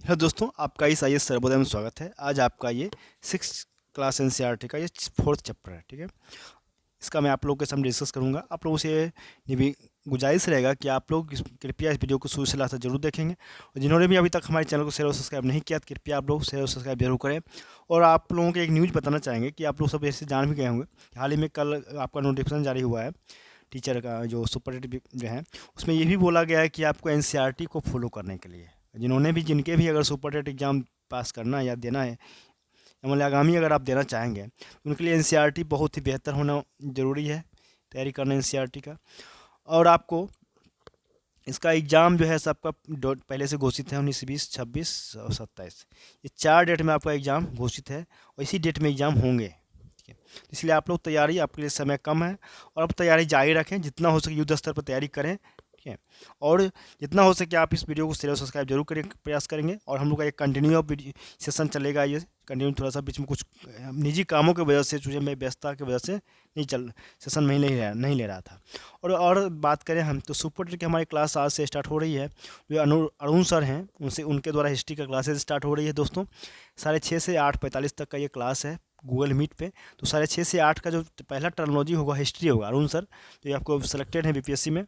Hello दोस्तों, आपका इस आई एस सर्वोदय में स्वागत है। आज आपका ये 6th क्लास एनसीईआरटी का ये 4th चैप्टर है। ठीक है, इसका मैं आप लोगों के सामने डिस्कस करूंगा। आप लोगों से ये भी गुजारिश रहेगा कि आप लोग कृपया इस वीडियो को शुरू से लास्ट तक जरूर देखेंगे, और जिन्होंने भी अभी तक हमारे चैनल को शेयर और सब्सक्राइब नहीं किया तो कृपया आप लोग शेयर और सब्सक्राइब जरूर करें। और आप लोगों को एक न्यूज़ बताना चाहेंगे कि आप लोग सब ऐसे जान भी गए होंगे कि हाल ही में कल आपका नोटिफिकेशन जारी हुआ है टीचर का, जो सुपरटेंडेंट जो है, उसमें ये भी बोला गया है कि आपको एनसीईआरटी को फॉलो करने के लिए जिनके भी अगर सुपरटेट एग्ज़ाम पास करना है या देना है, या मतलब आगामी अगर आप देना चाहेंगे तो उनके लिए एनसीईआरटी बहुत ही बेहतर होना ज़रूरी है, तैयारी करना एनसीईआरटी का। और आपको इसका एग्ज़ाम जो है सबका पहले से घोषित है, 19, 20, 26 और 27। ये 4 डेट में आपका एग्ज़ाम घोषित है और इसी डेट में एग्ज़ाम होंगे। ठीक है, इसलिए आप लोग तैयारी, आपके लिए समय कम है और आप तैयारी जारी रखें, जितना हो सके युद्ध स्तर पर तैयारी करें। ठीक है, और जितना हो सके आप इस वीडियो को शेयर और सब्सक्राइब जरूर करें, प्रयास करेंगे। और हम लोग का एक कंटिन्यू सेशन चलेगा, ये कंटिन्यू। थोड़ा सा बीच में कुछ निजी कामों की वजह से, चूँकि मैं व्यस्तता की वजह से नहीं चल सेशन में ही नहीं ले रहा था। और बात करें हम तो सुपर टेट की हमारी क्लास आज से स्टार्ट हो रही है। जो अरुण सर हैं, उनके द्वारा हिस्ट्री का क्लासेज स्टार्ट हो रही है दोस्तों। 6:30 से 8:45 तक का ये क्लास है गूगल मीट पे। तो 6:30 से 8 का जो पहला टर्मिनोलॉजी होगा हिस्ट्री होगा, अरुण सर तो ये आपको सिलेक्टेड है बीपीएससी में।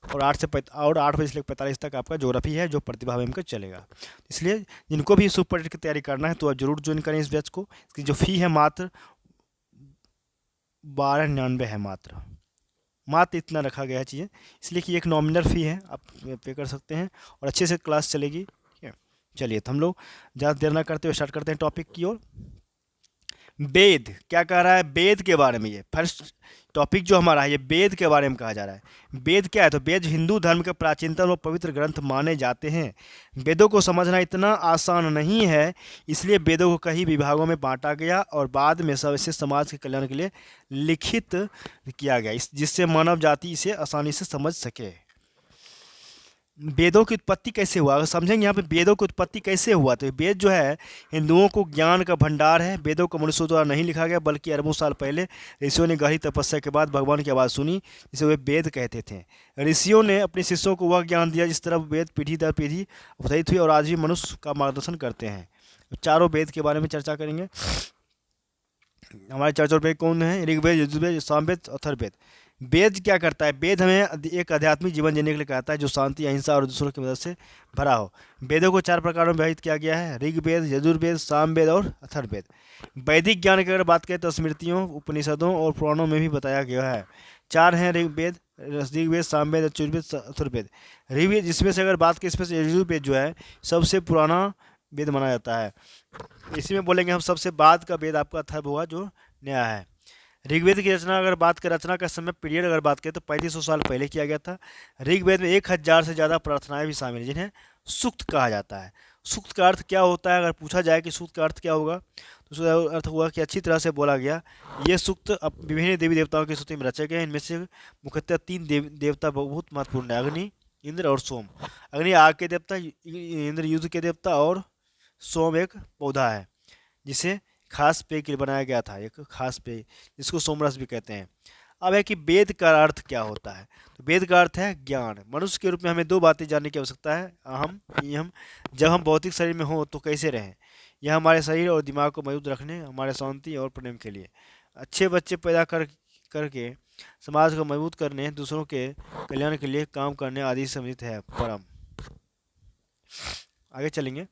और 8 बजे से 45 तक आपका ज्योग्राफी है, जो प्रतिभा मैम का चलेगा। इसलिए जिनको भी सुपर टेट की तैयारी करना है तो आप जरूर ज्वाइन करें इस बैच को। इसकी जो फ़ी है मात्र 1299 है, मात्र इतना रखा गया है चीज़ें, इसलिए कि एक नॉमिनल फ़ी है, आप पे कर सकते हैं और अच्छे से क्लास चलेगी। ठीक है, चलिए तो हम लोग ज़्यादा देर ना करते हुए स्टार्ट करते हैं टॉपिक की ओर। वेद क्या कह रहा है, वेद के बारे में। ये फर्स्ट टॉपिक जो हमारा है, ये वेद के बारे में कहा जा रहा है। वेद क्या है, तो वेद हिंदू धर्म के प्राचीनतम और पवित्र ग्रंथ माने जाते हैं। वेदों को समझना इतना आसान नहीं है, इसलिए वेदों को कई विभागों में बांटा गया और बाद में सब इसे समाज के कल्याण के लिए लिखित किया गया, जिससे मानव जाति इसे आसानी से समझ सके। वेदों की उत्पत्ति कैसे हुआ, अगर समझेंगे यहाँ पे वेदों की उत्पत्ति कैसे हुआ, तो वेद जो है हिंदुओं को ज्ञान का भंडार है। वेदों को मनुष्यों द्वारा नहीं लिखा गया, बल्कि अरबों साल पहले ऋषियों ने गहरी तपस्या के बाद भगवान की आवाज़ सुनी, जिसे वे वेद कहते थे। ऋषियों ने अपने शिष्यों को वह ज्ञान दिया जिस तरह वेद पीढ़ी दर पीढ़ी अवतरित हुई और आज भी मनुष्य का मार्गदर्शन करते हैं। चारों वेद के बारे में चर्चा करेंगे। हमारे चार वेद कौन है, ऋग्वेद, यजुर्वेद, सामवेद, अथर्ववेद। वेद क्या करता है, वेद हमें एक आध्यात्मिक जीवन जीने के लिए कहता है, जो शांति, अहिंसा और दूसरों की मदद से भरा हो। वेदों को 4 प्रकारों में विभाजित किया गया है, ऋग्वेद, यजुर्वेद, सामवेद और अथर्ववेद। वैदिक ज्ञान की अगर बात करें तो स्मृतियों, उपनिषदों और पुराणों में भी बताया गया है। 4 हैं ऋग्वेद, सामवेद, यजुर्वेद, अथर्ववेद। ऋग्वेद, जिसमें से अगर बात करें, इसमें से यजुर्वेद जो है सबसे पुराना वेद माना जाता है। इसी में बोलेंगे हम सबसे बाद का वेद आपका अथर्व होगा, जो नया है। ऋग्वेद की रचना अगर बात करें, रचना का समय पीरियड अगर बात करें तो 3500 साल पहले किया गया था। ऋग्वेद में 1000 से ज़्यादा प्रार्थनाएं भी शामिल हैं, जिन्हें सूक्त कहा जाता है। सूक्त का अर्थ क्या होता है, अगर पूछा जाए कि सूक्त का अर्थ क्या होगा, तो उसका अर्थ हुआ कि अच्छी तरह से बोला गया। ये सूक्त अब विभिन्न देवी देवताओं की स्तुति में रचे गए हैं। इनमें से मुख्यतः 3 देवता बहुत महत्वपूर्ण है, अग्नि, इंद्र और सोम। अग्नि आग के देवता, इंद्र युद्ध के देवता और सोम एक पौधा है जिसे खास पेय के लिए बनाया गया था, एक खास पेय जिसको सोमरस भी कहते हैं। अब है कि वेद का अर्थ क्या होता है, तो वेद का अर्थ है ज्ञान। मनुष्य के रूप में हमें 2 बातें जानने की आवश्यकता है, अहम यम। जब हम भौतिक शरीर में हों तो कैसे रहें, यह हमारे शरीर और दिमाग को मजबूत रखने, हमारे शांति और प्रेम के लिए। अच्छे बच्चे पैदा करके समाज को मजबूत करने, दूसरों के कल्याण के लिए काम करने आदि सम्मिलित है परम। आगे चलेंगे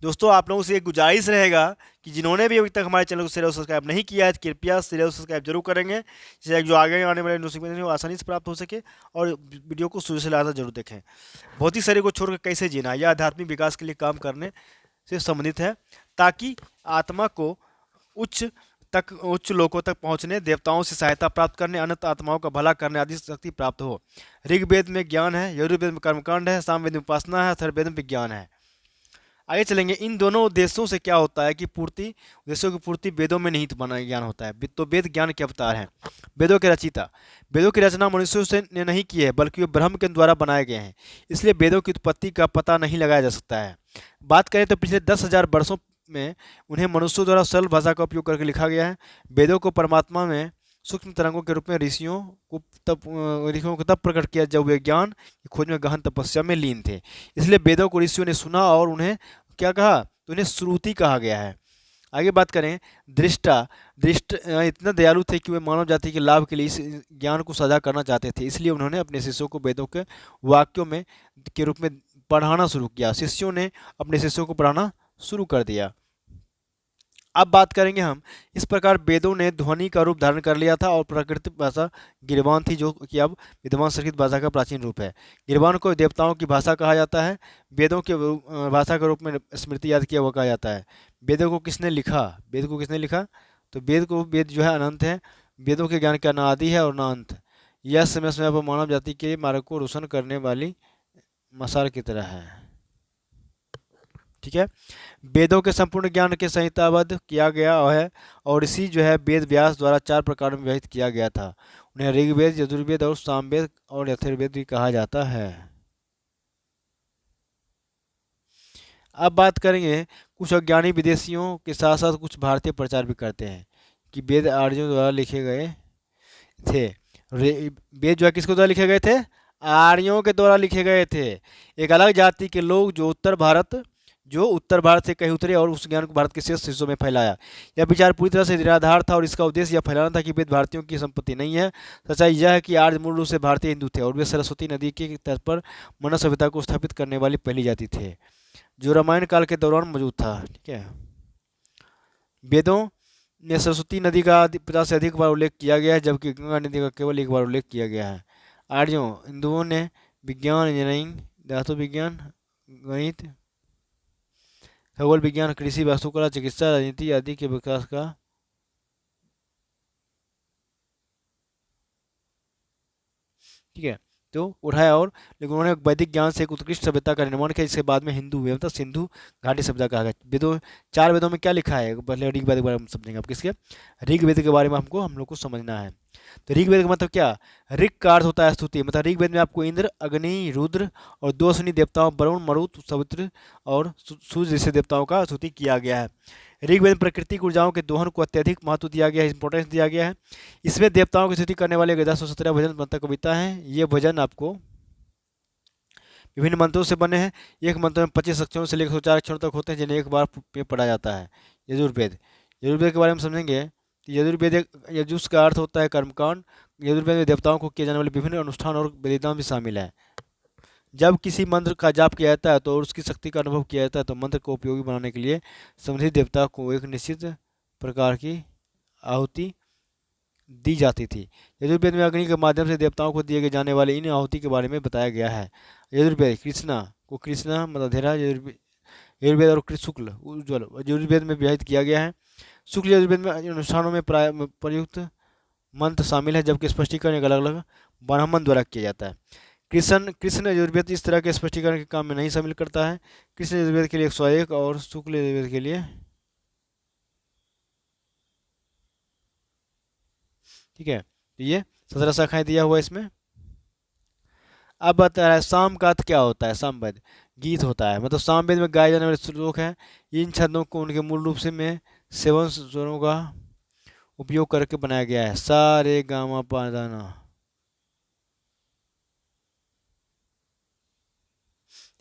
दोस्तों, आप लोगों से एक गुजारिश रहेगा कि जिन्होंने भी अभी तक हमारे चैनल को शेयर और सब्सक्राइब नहीं किया है, कृपया शेयर और सब्सक्राइब जरूर करेंगे, जिससे जो आगे आने वाले नोटिफिकेशन है वो आसानी से प्राप्त हो सके। और वीडियो को शुरू से लास्ट जरूर देखें। भौतिक शरीर को छोड़कर कैसे जीना, यह आध्यात्मिक विकास के लिए काम करने से संबंधित है, ताकि आत्मा को उच्च लोकों तक पहुंचने, देवताओं से सहायता प्राप्त करने, अनंत आत्माओं का भला करने आदि शक्ति प्राप्त हो। ऋग्वेद में ज्ञान है, यजुर्वेद में कर्मकांड है, सामवेद में उपासना है, अथर्ववेद में विज्ञान है। आगे चलेंगे। इन दोनों उद्देश्यों से क्या होता है कि उद्देश्यों की पूर्ति वेदों में निहित बना ज्ञान होता है। तो वेद ज्ञान के अवतार हैं। वेदों के रचयिता, वेदों की रचना मनुष्यों से ने नहीं की है, बल्कि वे ब्रह्म के द्वारा बनाए गए हैं। इसलिए वेदों की उत्पत्ति का पता नहीं लगाया जा सकता है। बात करें तो पिछले 10,000 वर्षों में उन्हें मनुष्यों द्वारा सरल भाषा का उपयोग करके लिखा गया है। वेदों को परमात्मा में सूक्ष्म तरंगों के रूप में ऋषियों को तब प्रकट किया जब वे ज्ञान की खोज में गहन तपस्या में लीन थे। इसलिए वेदों को ऋषियों ने सुना और उन्हें क्या कहा, तो उन्हें श्रुति कहा गया है। आगे बात करें, दृष्टा दृष्ट इतना दयालु थे कि वे मानव जाति के लाभ के लिए इस ज्ञान को साझा करना चाहते थे। इसलिए उन्होंने अपने शिष्यों को वेदों के वाक्यों में के रूप में पढ़ाना शुरू किया। शिष्यों ने अपने शिष्यों को पढ़ाना शुरू कर दिया। अब बात करेंगे हम, इस प्रकार वेदों ने ध्वनि का रूप धारण कर लिया था और प्राकृतिक भाषा गिरवान थी, जो कि अब विद्यमान संस्कृत भाषा का प्राचीन रूप है। गिरवान को देवताओं की भाषा कहा जाता है। वेदों के भाषा के रूप में स्मृति याद किया हुआ कहा जाता है। वेदों को किसने लिखा, वेद को किसने लिखा, तो वेद जो है अनंत है। वेदों के ज्ञान का ना आदि है और ना अंत। यह समय समय पर मानव जाति के मार्ग को रोशन करने वाली मशाल की तरह है। ठीक है, वेदों के संपूर्ण ज्ञान के संहिताबद्ध किया गया है और इसी जो है वेद व्यास द्वारा 4 प्रकार में विभाजित किया गया था। उन्हें ऋग्वेद, यजुर्वेद और सामवेद और अथर्ववेद भी कहा जाता है। अब बात करेंगे, कुछ अज्ञानी विदेशियों के साथ साथ कुछ भारतीय प्रचार भी करते हैं कि वेद आर्यों द्वारा लिखे गए थे। वेद जो है किसके द्वारा लिखे गए थे, आर्यों के द्वारा लिखे गए थे। एक अलग जाति के लोग जो उत्तर भारत से कहीं उतरे और उस ज्ञान को भारत के शेष हिस्सों में फैलाया। यह विचार पूरी तरह से निराधार था और इसका उद्देश्य यह फैलाना था कि वेद भारतीयों की संपत्ति नहीं है। सच्चाई यह है कि आर्य मूल रूप से भारतीय हिंदू थे और वे सरस्वती नदी के तट पर मानव सभ्यता को स्थापित करने वाली पहली जाति थे, जो रामायण काल के दौरान मौजूद था। ठीक है, वेदों ने सरस्वती नदी का 50 से अधिक बार उल्लेख किया गया है, जबकि गंगा नदी का केवल एक बार उल्लेख किया गया है। आर्यों हिंदुओं ने विज्ञान, इंजीनियरिंग, धातु विज्ञान, गणित, खगोल विज्ञान, कृषि, वास्तुकला, चिकित्सा, राजनीति आदि के विकास का ठीक है तो उठाया और लेकिन उन्होंने वैदिक ज्ञान से एक उत्कृष्ट सभ्यता का निर्माण किया, जिसके बाद में हिंदू हुए, मतलब सिंधु घाटी सभ्यता कहा गया। वेदों 4 वेदों में क्या लिखा है, पहले ऋग्वेद के बारे में समझेंगे। अब किसके, ऋग्वेद के बारे में हम लोग को समझना है। तो ऋग्वेद का मतलब क्या, ऋग का अर्थ होता है स्तुति। मतलब ऋग्वेद में आपको इंद्र, अग्नि, रुद्र और 2 अश्विनी देवताओं वरुण, मरुत, सवित्र और सूर्य जैसे देवताओं का स्तुति किया गया है। ऋग्वेद में प्राकृतिक ऊर्जाओं के दोहन को अत्यधिक महत्व दिया गया है, इंपॉर्टेंस दिया गया है। इसमें देवताओं की स्तुति करने वाले 1017 भजन मतलब कविता हैं। ये भजन आपको विभिन्न मंत्रों से बने हैं। एक मंत्र में 25 अक्षरों से लेकर 104 अक्षरों तक होते हैं, जिन्हें एक बार में पढ़ा जाता है। यजुर्वेद, यजुर्वेद के बारे में समझेंगे। यजुर्वेद यजुष का अर्थ होता है कर्मकांड। यजुर्वेद में देवताओं को किए जाने वाले विभिन्न अनुष्ठान और बलिदान भी शामिल है। जब किसी मंत्र का जाप किया जाता है तो उसकी शक्ति का अनुभव किया जाता है, तो मंत्र को उपयोगी बनाने के लिए संबंधित देवता को एक निश्चित प्रकार की आहुति दी जाती थी। यजुर्वेद में अग्नि के माध्यम से देवताओं को दिए गए जाने वाले इन आहुति के बारे में बताया गया है। यजुर्वेद कृष्णा मतलब धेरा, यजुर्वेद और शुक्ल उज्ज्वल यजुर्वेद में विभाजित किया गया है। शुक्ल यजुर्वेद में अनुष्ठानों में प्रयुक्त मंत्र शामिल है, जबकि स्पष्टीकरण एक अलग अलग ब्राह्मण द्वारा किया जाता है। कृष्ण यजुर्वेद इस तरह के स्पष्टीकरण के काम में नहीं शामिल करता है। कृष्ण यजुर्वेद के लिए 101 और शुक्ल यजुर्वेद के लिए ठीक है, तो ये 17 शाखाएं दिया हुआ है इसमें। अब बता रहा है साम का अर्थ क्या होता है। सामवेद गीत होता है, मतलब सामवेद में गाए जाने वाले श्लोक हैं। इन छंदों को उनके मूल रूप से में 7 स्वरों का उपयोग करके बनाया गया है। सा रे गा मा पा धा ना।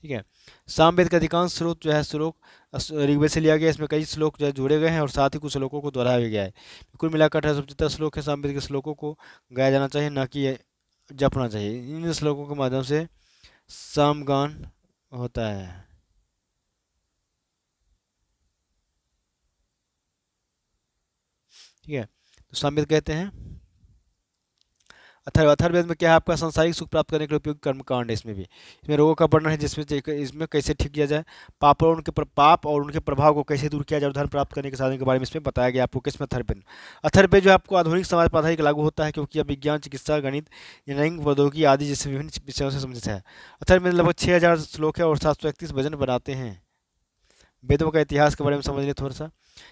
ठीक है, सामवेद का अधिकांश स्रोत जो है श्लोक ऋग्वेद से लिया गया है। इसमें कई श्लोक जो है जोड़े गए हैं और साथ ही कुछ श्लोकों को दोहराया भी गया है। कुल मिलाकर 1875 श्लोक है। सामवेद के श्लोकों को गाया जाना चाहिए, ना कि जपना चाहिए। इन श्लोकों के माध्यम से सामगान होता है। ठीक है, तो सामवेद कहते हैं। अथर्ववेद में क्या है, आपका सांसारिक सुख प्राप्त करने के लिए उपयोगी कर्मकांड है। इसमें रोगों का वर्णन है, इसमें कैसे ठीक किया जाए, पाप और उनके प्रभाव को कैसे दूर किया जाए, धर्म प्राप्त करने के साधन के बारे में इसमें बताया गया आपको। किसमें, अथर्ववेद जो आपको आधुनिक समाज पर आधारित लागू होता है, क्योंकि अब विज्ञान, चिकित्सा, गणित, इंजीनियरिंग, प्रौद्योगिकी आदि जैसे विभिन्न विषयों से संबंधित है। अथर्ववेद लगभग 6000 श्लोक है और 731 भजन बनाते हैं। वेदों का इतिहास के बारे में समझ लें थोड़ा सा,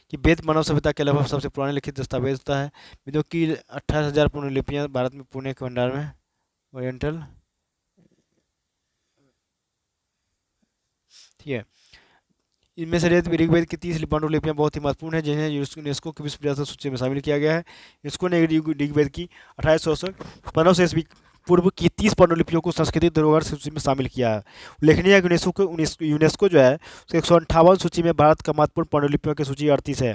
कि वेद मानव सभ्यता के लगभग सबसे पुराने लिखित दस्तावेज होता है। वेदों की 28,000 पूर्ण लिपियाँ भारत में पुणे के भंडार में ओरिएंटल। ठीक है, इनमें से ऋग्वेद की 30 पांडुलिपियां बहुत ही महत्वपूर्ण है, जिन्हें यूनेस्को की विश्व विरासत सूची में शामिल किया गया है। यूनेस्को ने ऋग्वेद की 1815 ईस्वी पूर्व की 30 पांडुलिपियों को सांस्कृतिक धरोहर सूची में शामिल किया है। उल्लेखनीय है कि यूनेस्को जो है उसकी 158 सूची में भारत का महत्वपूर्ण पांडुलिपियों की सूची 38 है।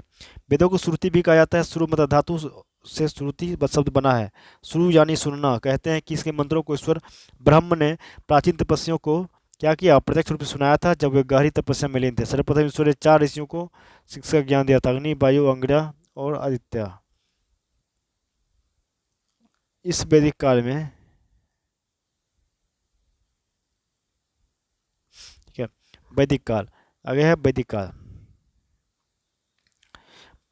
वेदों को श्रुति भी कहा जाता है। श्रु मतलब धातु से श्रुति शब्द बना है। श्रु यानी सुनना। कहते हैं कि इसके मंत्रों को ईश्वर ब्रह्म ने प्राचीन तपस्वियों को क्या किया, प्रत्यक्ष रूप से सुनाया था जब वे गहरी तपस्या में लीन थे। सर्वप्रथम ईश्वर ने 4 ऋषियों को शिक्षा का ज्ञान दिया था, अग्नि, वायु, अंगिरा और आदित्य। इस वैदिक काल में, ठीक है, वैदिक काल आगे है वैदिक काल।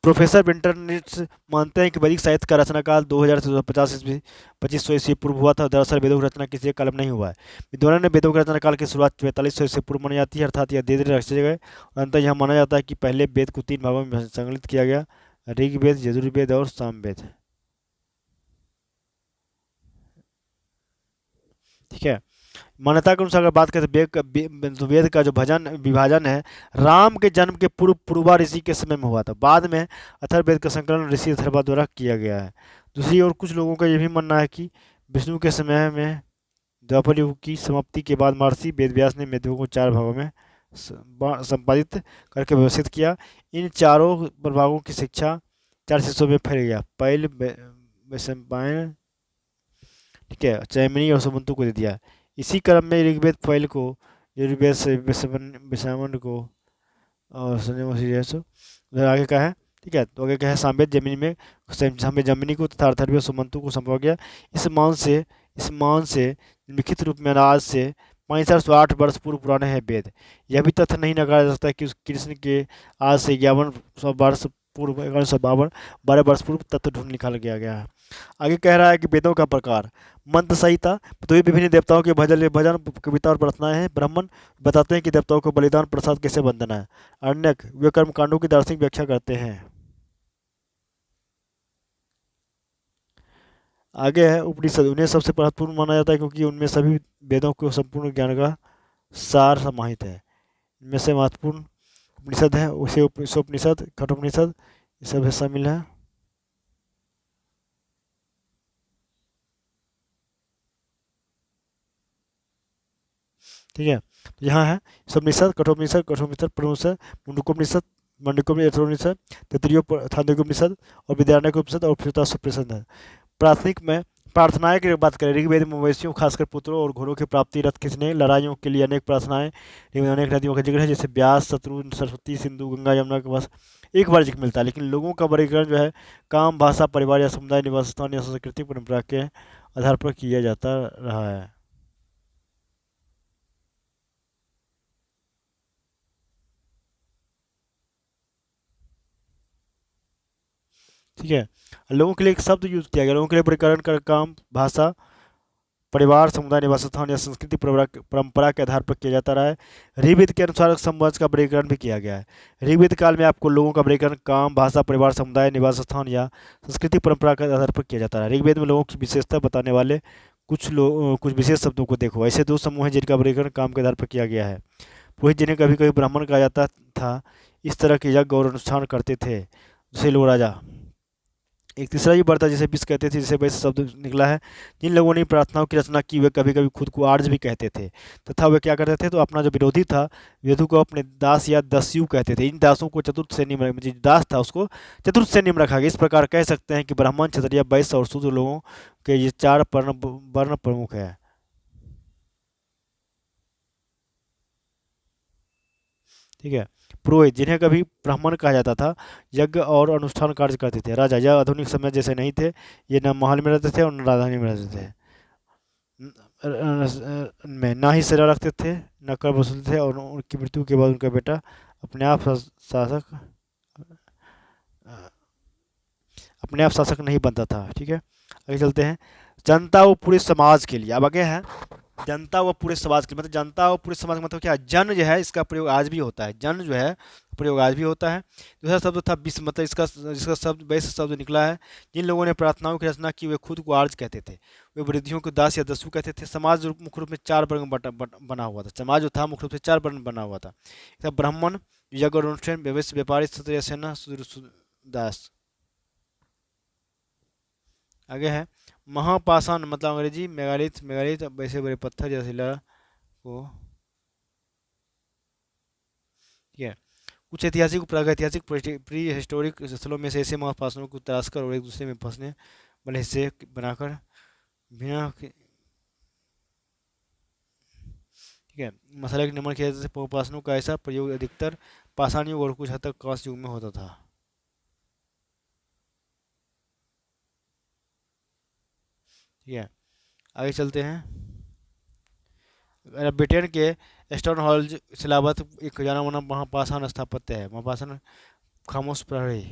प्रोफेसर विंटरनिट्स मानते हैं कि वैदिक साहित्य का रचना काल 2000 से 250 ईस्वी 2500 ईस्वी पूर्व हुआ था। दरअसल वेदों की रचना किसी एक काल में नहीं हुआ है। विद्वानों ने वेदों के रचना काल की शुरुआत 4500 ईस्वी पूर्व मानी जाती है, अर्थात यह धीरे धीरे रचे गए और अंततः यह माना जाता है कि पहले वेद को 3 भागों में संकलित किया गया, ऋग्वेद, यजुर्वेद और सामवेद। ठीक है। मान्यता के अनुसार अगर बात करें तो वेद का जो भजन विभाजन है राम के जन्म के पूर्व पूर्वा ऋषि के समय में हुआ था। बाद में अथर्ववेद का संकलन ऋषि अथर्वा द्वारा किया गया है। दूसरी ओर कुछ लोगों का यह भी मानना है कि विष्णु के समय में द्वापर युग की समाप्ति के बाद महर्षि वेदव्यास ने वेदों को 4 भागों में संपादित करके व्यवस्थित किया। इन चारों प्रभागों की शिक्षा 4 शिष्यों में फैल गया। पहले वैशंपायन, ठीक है, जैमिनी और सुमंतु को दे दिया। इसी क्रम में ऋग्वेद फैल को, यजुर्वेद से वैशंपायन को और उधर आगे का है। ठीक है, तो आगे का है सामवेद जमीनी में सामवेद जमीनी को तथा अथर्ववेद सुमंतु को संभव गया। इस मान से लिखित रूप में आज से 5508 वर्ष पूर्व पुराने हैं वेद। यह भी तथ्य नहीं नकारा जा सकता कि कृष्ण के आज से 5100 वर्ष पूर्व 1152 12 वर्ष पूर्व तत्व ढूंढ निकाल गया है। आगे कह रहा है कि वेदों का प्रकार। मंत्र संहिता तो ये विभिन्न देवताओं के भजन कविता और प्रार्थनाएं हैं। ब्राह्मण बताते हैं कि देवताओं को बलिदान प्रसाद कैसे वंदना है। अरण्यक वे कर्मकांडों की दार्शनिक व्याख्या करते हैं। आगे है उपनिषद। उन्हें सबसे महत्वपूर्ण माना जाता है क्योंकि उनमें सभी वेदों को संपूर्ण ज्ञान का सार समाहित है। इनमें से महत्वपूर्ण उपनिषद है, उसे उपनिषद, कठोपनिषद, ये सब शामिल है। ठीक है, तो यहाँ है उपनिषद, कठोपनिषद, कठोपनिषद, मुंडकोपनिषद, मंडकोपनिषद, तैत्तिरीयोपनिषद और विद्यारण्यकोपनिषद और उपनिषद है। प्राथमिक में प्रार्थनाएं की बात करें, ऋग्वेद में मवेशियों खासकर पुत्रों और घोड़ों की प्राप्ति, रथ खींचने, लड़ाइयों के लिए अनेक प्रार्थनाएं, अनेक नदियों का जिक्र है जैसे ब्यास, शत्रुंजय, सरस्वती, सिंधु, गंगा, यमुना के पास एक बार जिक्र मिलता है। लेकिन लोगों का वर्गीकरण जो है काम, भाषा, परिवार या समुदाय, निवास स्थान या सांस्कृतिक परंपरा के आधार पर किया जाता रहा है। ठीक है, लोगों के लिए एक शब्द यूज किया गया। लोगों के लिए वर्गीकरण का काम भाषा, परिवार, समुदाय, निवास स्थान या संस्कृति परंपरा के आधार पर किया जाता रहा है। ऋग्वेद के अनुसार समाज का वर्गीकरण भी किया गया है। ऋग्वेद काल में आपको लोगों का वर्गीकरण काम, भाषा, परिवार, समुदाय, निवास स्थान या संस्कृति परंपरा के आधार पर किया जाता रहा है। ऋग्वेद में लोगों की विशेषता बताने वाले कुछ विशेष शब्दों को देखो। ऐसे 2 समूह हैं जिनका वर्गीकरण काम के आधार पर किया गया है। पुरोहित जिन्हें कभी कभी ब्राह्मण कहा जाता था, इस तरह के यज्ञ और अनुष्ठान करते थे। दूसरे लोग राजा। एक तीसरा भी वर्ड था जिसे विष कहते थे, जिसे वैसे शब्द निकला है। जिन लोगों ने प्रार्थनाओं की रचना की वे कभी कभी खुद को आर्ज भी कहते थे तथा वे क्या करते थे, तो अपना जो विरोधी था वेदु को अपने दास या दस्यु कहते थे। इन दासों को चतुर्थ श्रेणी में, जो दास था उसको चतुर्थ श्रेणी में रखा गया। इस प्रकार कह सकते हैं कि ब्राह्मण, क्षत्रिय, वैश्य और शूद्र लोगों के ये 4 वर्ण प्रमुख है। ठीक है, पुरोहित जिन्हें कभी ब्राह्मण कहा जाता था यज्ञ और अनुष्ठान कार्य करते थे। राजा यह आधुनिक समय जैसे नहीं थे, ये न महल में रहते थे और न राजधानी में रहते थे। में ना ही सेना रखते थे, न कर वसूलते थे और उनकी मृत्यु के बाद उनका बेटा अपने आप शासक नहीं बनता था। ठीक है, आगे चलते हैं। जनता व पूरे समाज के लिए। अब आगे है जनता व पूरे समाज के, मतलब जनता व पूरे समाज का मतलब क्या, जन जो है इसका प्रयोग आज भी होता है। जन जो है प्रयोग आज भी होता है। दूसरा शब्द था विश्व, मतलब इसका शब्द वैश्य शब्द निकला है। जिन लोगों ने प्रार्थनाओं की रचना की वे खुद को आर्ज कहते थे। वे वृद्धियों को दास या दस्यु कहते थे। समाज मुख्य रूप में 4 वर्ग में बना हुआ था। समाज जो था मुख्य रूप से 4 वर्ण बना हुआ था। ब्राह्मण, जग और अनुष्ठान व्यवसाय व्यापारी क्षत्रिय सेना दास। आगे है महापाषाण मतलब अंग्रेजी मेगालिथ, मेगालिथ वैसे बड़े पत्थर जैसे शिला को, ठीक है। कुछ ऐतिहासिक प्रागैतिहासिक प्री हिस्टोरिक स्थलों में से ऐसे महापाषाणों को तराश कर और एक दूसरे में फंसने वाले हिस्से बनाकर बिना, ठीक है, मसाले के निर्माण किया जाता था। पाषाणों का ऐसा प्रयोग अधिकतर पाषाण युग और कुछ हद तक कांस्य युग में होता था। ठीक है, आगे चलते हैं। ब्रिटेन के स्टोनहॉल्ज शिलाबत एक जाना माना महापाषाण स्थापत्य है। महापाषाण खामोश प्रहरी,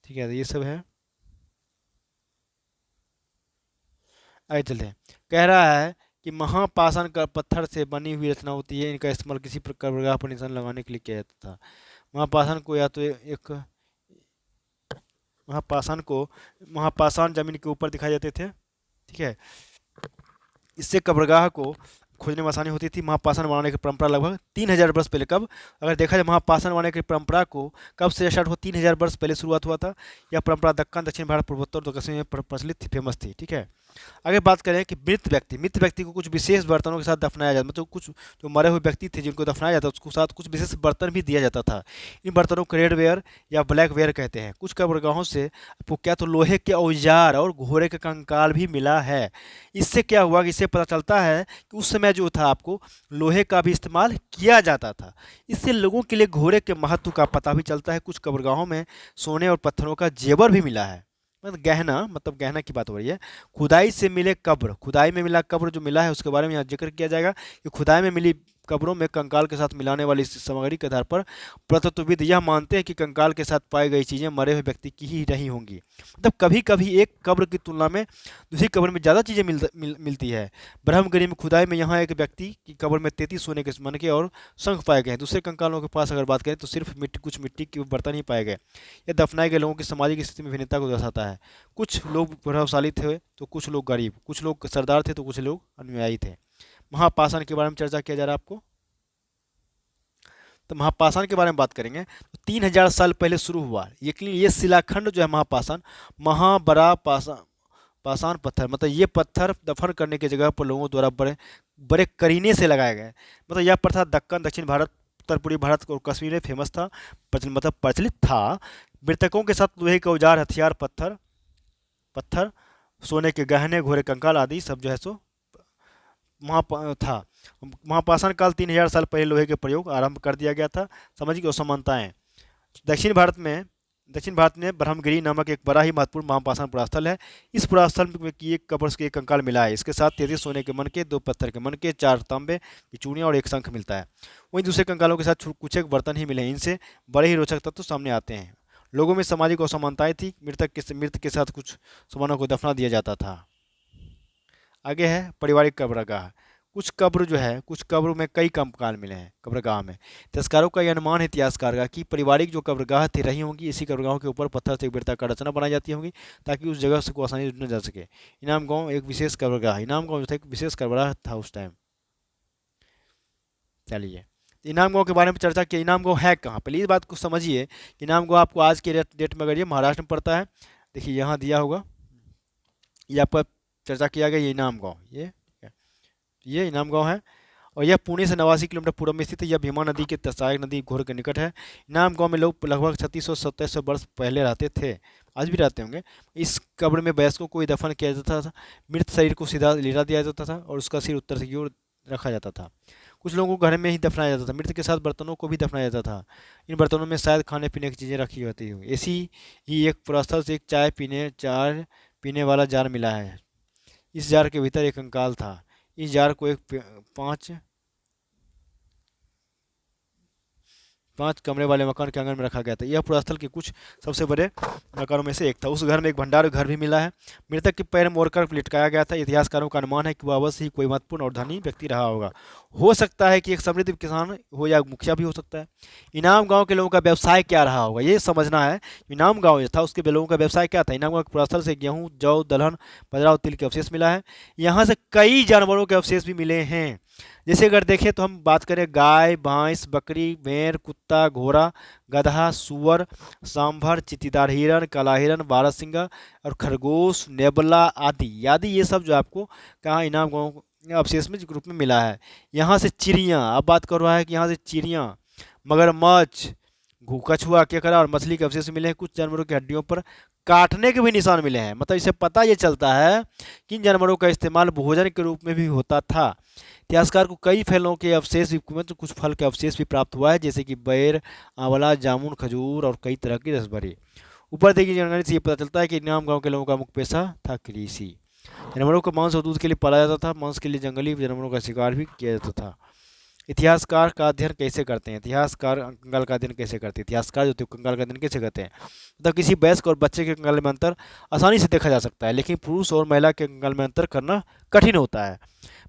ठीक है, तो ये सब है। आगे चलते हैं। कह रहा है कि महापाषाण का पत्थर से बनी हुई रचना होती है, इनका इस्तेमाल किसी प्रकार प्रकार पर निशान लगाने के लिए किया जाता था। महापाषाण को या तो एक महापाषाण जमीन के ऊपर दिखाई देते थे, ठीक है, इससे कब्रगाह को खोजने में आसानी होती थी। महापाषाण बनाने की परंपरा लगभग 3000 वर्ष पहले, कब अगर देखा जाए महापाषाण बनाने की परंपरा को कब से स्टार्ट हुआ, 3000 वर्ष पहले शुरुआत हुआ था। यह परंपरा दक्कन, दक्षिण भारत, पूर्वोत्तर और दक्षिण में प्रचलित थी, फेमस थी। ठीक है, आगे बात करें कि मृत व्यक्ति को कुछ विशेष बर्तनों के साथ दफनाया जाता, मतलब कुछ जो मरे हुए व्यक्ति थे जिनको दफनाया जाता उसको साथ कुछ विशेष बर्तन भी दिया जाता था। इन बर्तनों को रेड वेयर या ब्लैक वेयर कहते हैं। कुछ कब्रगाहों से आपको क्या तो लोहे के औजार और घोड़े के कंकाल भी मिला है। इससे क्या हुआ कि इससे पता चलता है कि उस समय जो था आपको लोहे का भी इस्तेमाल किया जाता था। इससे लोगों के लिए घोड़े के महत्व का पता भी चलता है। कुछ कब्रगाहों में सोने और पत्थरों का जेवर भी मिला है, मतलब गहना की बात हो रही है। खुदाई से मिले कब्र, खुदाई में मिला कब्र जो मिला है उसके बारे में यहाँ जिक्र किया जाएगा कि खुदाई में मिली कब्रों में कंकाल के साथ मिलाने वाली सामग्री के आधार पर पुरातत्वविद यह मानते हैं कि कंकाल के साथ पाई गई चीज़ें मरे हुए व्यक्ति की ही नहीं होंगी। मतलब कभी कभी एक कब्र की तुलना में दूसरी कब्र में ज़्यादा चीज़ें मिलती है। ब्रह्मगिरी में खुदाई में यहाँ एक व्यक्ति की कब्र में 33 सोने के मनके और शंख पाए गए हैं। दूसरे कंकालों के पास अगर बात करें तो सिर्फ कुछ मिट्टी के बर्तन ही पाए गए। यह दफनाए गए लोगों की सामाजिक स्थिति में भिन्नता को दर्शाता है। कुछ लोग प्रभावशाली थे तो कुछ लोग गरीब, कुछ लोग सरदार थे तो कुछ लोग अनुयायी थे। महापाषाण के बारे में चर्चा किया जा रहा है आपको, तो महापाषाण के बारे में बात करेंगे तो 3000 साल पहले शुरू हुआ। ये शिलाखंड जो है महापाषाण, महाबड़ा पाषाण पत्थर, मतलब ये पत्थर दफन करने की जगह पर लोगों द्वारा बड़े बड़े करीने से लगाए गए। मतलब यह प्रथा दक्कन, दक्षिण भारत, उत्तर पूर्वी भारत और कश्मीर में फेमस था, मतलब प्रचलित था। मृतकों के साथ लोहे के औजार, हथियार, पत्थर, सोने के गहने, घोड़े कंकाल आदि सब जो है सो था। महापाषाण काल 3000 साल पहले लोहे के प्रयोग आरंभ कर दिया गया था। सामाजिक असमानताएं, दक्षिण भारत में ब्रह्मगिरी नामक एक बड़ा ही महत्वपूर्ण महापाषाण पुरास्थल है। इस पुरास्थल में की एक कब्र के एक कंकाल मिला है। इसके साथ 33 सोने के मनके, 2 पत्थर के मनके, 4 तांबे की चूड़ियाँ और एक शंख मिलता है। वहीं दूसरे कंकालों के साथ कुछ एक बर्तन ही मिले हैं। इनसे बड़े ही रोचक तत्व सामने आते हैं। लोगों में सामाजिक असमानताएं थी। मृत के साथ कुछ सामानों को दफना दिया जाता था। आगे है पारिवारिक कब्रगाह। कुछ कब्र में कई कंकाल मिले हैं कब्रगाह में। इतिहासकारों का यह अनुमान है, इतिहासकार का, कि पारिवारिक जो कब्रगाह थी रही होंगी, इसी कब्रगाहों के ऊपर पत्थर से एक वृत्ताकार रचना बनाई जाती होंगी ताकि उस जगह से को आसानी से ढूंढा जा सके। इनाम गांव एक विशेष कब्रगाह, इनाम गांव जो था एक विशेष कब्रगाह था उस टाइम। चलिए इनाम गांव के बारे में चर्चा की। इनाम गांव है कहाँ, पहले इस बात को समझिए। इनाम गांव आपको आज के डेट में अगर ये महाराष्ट्र में पड़ता है, देखिए यहाँ दिया होगा, ये आपका चर्चा किया गया, ये इनाम गांव, ये इनाम गांव है और यह पुणे से 89 किलोमीटर पूर्व में स्थित है। यह भीमा नदी के सहायक नदी घोर के निकट है। इनाम गांव में लोग लगभग 3600-2700 वर्ष पहले रहते थे, आज भी रहते होंगे। इस कब्र में वयस्कों को दफन किया जाता था। मृत शरीर को सीधा लिटा दिया जाता था और उसका सिर उत्तर की ओर रखा जाता था। कुछ लोगों को घर में ही दफनाया जाता था। मृत के साथ बर्तनों को भी दफनाया जाता था। इन बर्तनों में शायद खाने पीने की चीज़ें रखी होती होंगी। ऐसी ही एक पुरास्थल से एक चाय पीने वाला जार मिला है। इस जार के भीतर एक कंकाल था। इस जार को एक 5 5 कमरे वाले मकान के आंगन में रखा गया था। यह पुरास्थल के कुछ सबसे बड़े मकानों में से एक था। उस घर में एक भंडार घर भी मिला है। मृतक के पैर मोड़कर लटकाया गया था। इतिहासकारों का अनुमान है कि वह अवश्य ही कोई महत्वपूर्ण और धनी व्यक्ति रहा होगा। हो सकता है कि एक समृद्ध किसान हो या मुखिया भी हो सकता है। इनाम गांव के लोगों का व्यवसाय क्या रहा होगा, ये समझना है। इनाम गांव जो था उसके लोगों का व्यवसाय क्या था। इनाम गांव के पुरास्थल से गेहूं, जौ, दलहन, बाजरा और तिल के अवशेष मिला है। यहाँ से कई जानवरों के अवशेष भी मिले हैं। जैसे अगर देखें तो हम बात करें गाय, भैंस, बकरी, भेड़, कुत्ता, घोड़ा, गधा, सुअर, सांभर, चित्तीदार हिरण, काला हिरण, बारहसिंगा और खरगोश, नेबला आदि ये सब जो आपको कहाँ इनाम गांव अवशेष में ग्रुप में मिला है। यहाँ से चिड़ियाँ, अब बात कर रहा है कि यहाँ से चिड़ियाँ, मगरमच्छ, कछुआ, केकड़ा और मछली के अवशेष मिले हैं। कुछ जानवरों की हड्डियों पर काटने के भी निशान मिले हैं। मतलब इससे पता ये चलता है कि इन जानवरों का इस्तेमाल भोजन के रूप में भी होता था। इतिहासकार को कई फलों के अवशेष भी, तो कुछ फल के अवशेष भी प्राप्त हुआ है, जैसे कि बेर, आंवला, जामुन, खजूर और कई तरह की रसभरी। ऊपर देखिए जानकारी से ये पता चलता है कि इनाम गांव के लोगों का मुख्य पेशा था कृषि। जानवरों को मांस और दूध के लिए पाला जाता था। मांस के लिए जंगली जानवरों का शिकार भी किया जाता था। इतिहासकार का अध्ययन कैसे करते हैं। इतिहासकार कंगाल का अध्ययन कैसे करते हैं। इतिहासकार जो थे कंगाल का अध्ययन कैसे करते हैं, मतलब किसी वयस्क और बच्चे के कंगाल में अंतर आसानी से देखा जा सकता है, लेकिन पुरुष और महिला के कंगाल में अंतर करना कठिन होता है।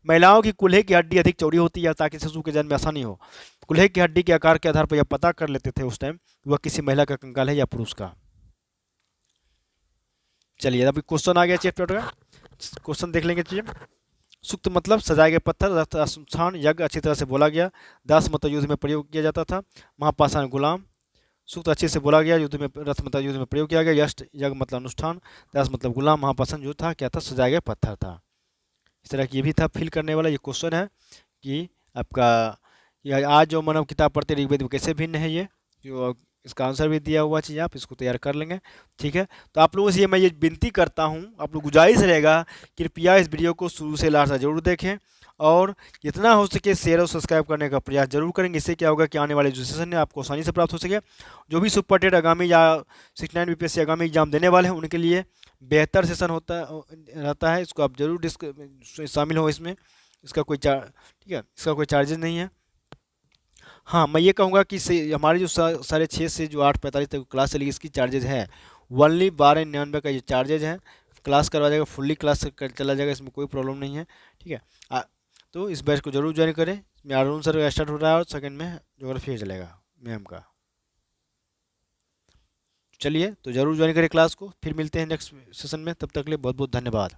महिलाओं की कूल्हे की हड्डी अधिक चौड़ी होती है ताकि शिशु के जन्म में आसानी हो। कूल्हे की हड्डी के आकार के आधार पर यह पता कर लेते थे उस टाइम वह किसी महिला का कंगाल है या पुरुष का। चलिए अभी क्वेश्चन आ गया चैप्टर का, क्वेश्चन देख लेंगे। चलिए, सूक्त मतलब सजाए गए पत्थर, रथ अनुष्ठान, यज्ञ अच्छी तरह से बोला गया। दास मतलब युद्ध में प्रयोग किया जाता था। महापाषाण गुलाम। सूक्त अच्छे से बोला गया। युद्ध में, रथ मतलब युद्ध में प्रयोग किया गया। यष्ट, यज्ञ मतलब अनुष्ठान, दास मतलब गुलाम, महापाषाण जो था क्या था, सजाया गया पत्थर था। इस तरह की ये भी था फिल करने वाला। ये क्वेश्चन है कि आपका आज जो मानव किताब पढ़ते ऋग्वेद में कैसे भिन्न है, ये जो इसका आंसर भी दिया हुआ चाहिए, आप इसको तैयार कर लेंगे। ठीक है, तो आप लोगों से मैं ये विनती करता हूँ, आप लोग गुजारिश रहेगा कृपया इस वीडियो को शुरू से लास्ट तक जरूर देखें और जितना हो सके शेयर और सब्सक्राइब करने का प्रयास जरूर करेंगे। इससे क्या होगा कि आने वाले जो सेशन है आपको आसानी से प्राप्त हो सके। जो भी सुपर टेट आगामी या 69 बीपीएससी आगामी एग्जाम देने वाले हैं उनके लिए बेहतर सेशन होता रहता है। इसको आप जरूर शामिल हो इसमें। इसका कोई ठीक है, इसका कोई चार्जेस नहीं है। हाँ, मैं ये कहूँगा कि हमारी जो 6:30 से जो 8:45 तक क्लास चलेगी इसकी चार्जेज है ओनली 1299 का ये चार्जेज है। क्लास करवा जाएगा, फुल्ली क्लास चला जाएगा, इसमें कोई प्रॉब्लम नहीं है। ठीक है, तो इस बैच को जरूर ज्वाइन करें। इसमें अरुण सर का स्टार्ट हो रहा है और सेकंड में ज्योग्राफी चलेगा मैम का। चलिए, तो जरूर ज्वाइन करें क्लास को। फिर मिलते हैं नेक्स्ट सेशन में, तब तक के लिए बहुत बहुत धन्यवाद।